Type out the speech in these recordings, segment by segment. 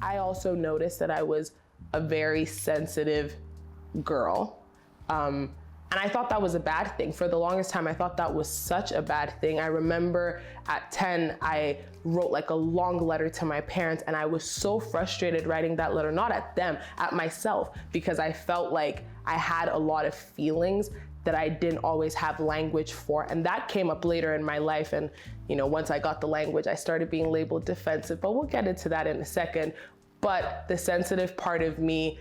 I also noticed that I was a very sensitive girl. And I thought that was a bad thing. For the longest time, I thought that was such a bad thing. I remember at 10, I wrote like a long letter to my parents, and I was so frustrated writing that letter, not at them, at myself, because I felt like I had a lot of feelings that I didn't always have language for. And that came up later in my life. And, you know, once I got the language, I started being labeled defensive, but we'll get into that in a second. But the sensitive part of me,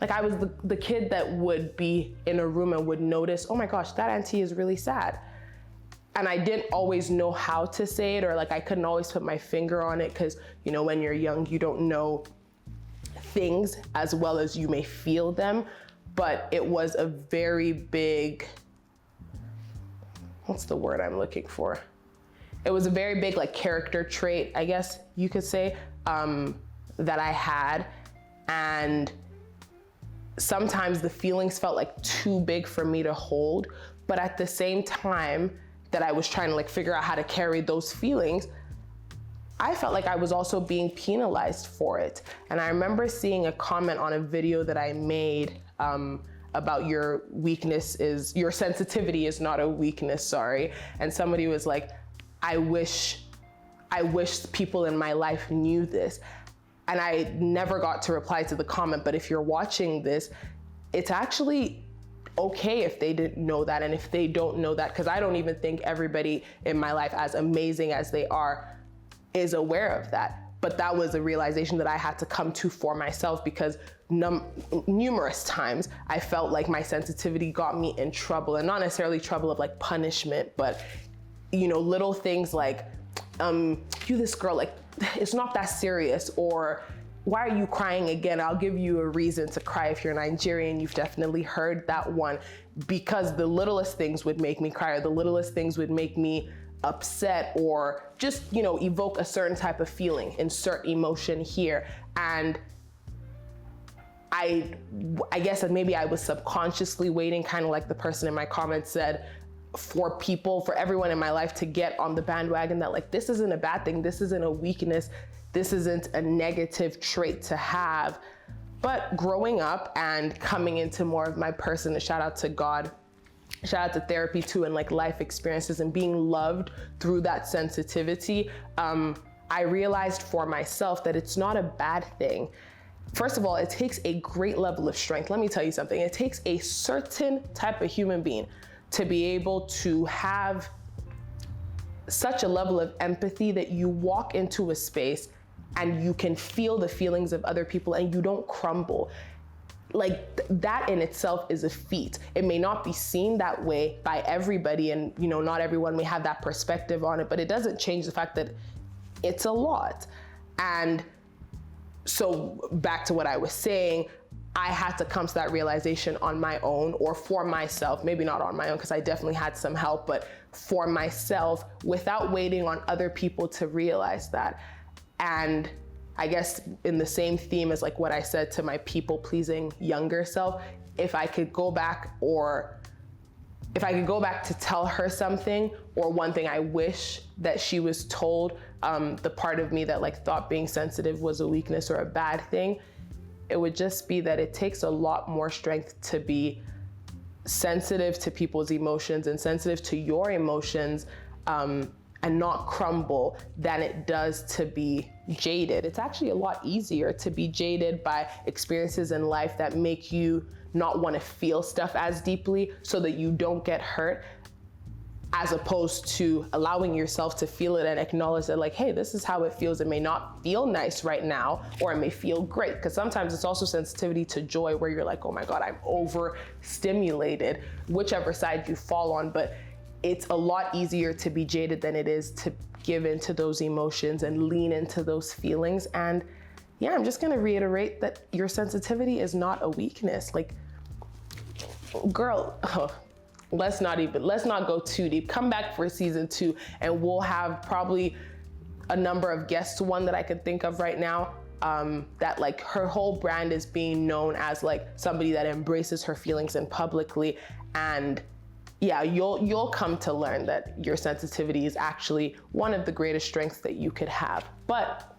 like I was the kid that would be in a room and would notice, oh my gosh, that auntie is really sad. And I didn't always know how to say it, or like I couldn't always put my finger on it, because, you know, when you're young, you don't know things as well as you may feel them. But it was a very big, what's the word I'm looking for? It was a very big like character trait, I guess you could say, that I had. And sometimes the feelings felt like too big for me to hold, but at the same time that I was trying to like figure out how to carry those feelings, I felt like I was also being penalized for it. And I remember seeing a comment on a video that I made about your sensitivity is not a weakness, sorry. And somebody was like, I wish people in my life knew this. And I never got to reply to the comment, but if you're watching this, it's actually okay if they didn't know that, and if they don't know that, because I don't even think everybody in my life, as amazing as they are, is aware of that. But that was a realization that I had to come to for myself, because numerous times I felt like my sensitivity got me in trouble, and not necessarily trouble of like punishment, but, you know, little things like, you this girl, like, it's not that serious, or why are you crying again? I'll give you a reason to cry. If you're Nigerian, you've definitely heard that one, because the littlest things would make me cry, or the littlest things would make me upset, or just, you know, evoke a certain type of feeling, insert emotion here. And I guess that maybe I was subconsciously waiting, kind of like the person in my comments said, for everyone in my life to get on the bandwagon that like, this isn't a bad thing, this isn't a weakness, this isn't a negative trait to have. But growing up and coming into more of my person, shout out to God, shout out to therapy too, and like life experiences and being loved through that sensitivity, I realized for myself that it's not a bad thing. First of all, it takes a great level of strength. Let me tell you something. It takes a certain type of human being to be able to have such a level of empathy that you walk into a space and you can feel the feelings of other people and you don't crumble. Like that in itself is a feat. It may not be seen that way by everybody, and you know, not everyone may have that perspective on it, but it doesn't change the fact that it's a lot. And so back to what I was saying, I had to come to that realization on my own, or for myself, maybe not on my own, because I definitely had some help, but for myself, without waiting on other people to realize that. And I guess in the same theme as like what I said to my people-pleasing younger self, if I could go back to tell her something, or one thing I wish that she was told, the part of me that like thought being sensitive was a weakness or a bad thing, it would just be that it takes a lot more strength to be sensitive to people's emotions and sensitive to your emotions, and not crumble, than it does to be jaded. It's actually a lot easier to be jaded by experiences in life that make you not want to feel stuff as deeply so that you don't get hurt, as opposed to allowing yourself to feel it and acknowledge that like, hey, this is how it feels. It may not feel nice right now, or it may feel great. Because sometimes it's also sensitivity to joy, where you're like, oh my God, I'm overstimulated, whichever side you fall on. But it's a lot easier to be jaded than it is to give into those emotions and lean into those feelings. And yeah, I'm just gonna reiterate that your sensitivity is not a weakness. Like, girl, let's not go too deep. Come back for season 2 and we'll have probably a number of guests, one that I can think of right now, that like her whole brand is being known as like somebody that embraces her feelings and publicly. And yeah, you'll come to learn that your sensitivity is actually one of the greatest strengths that you could have. But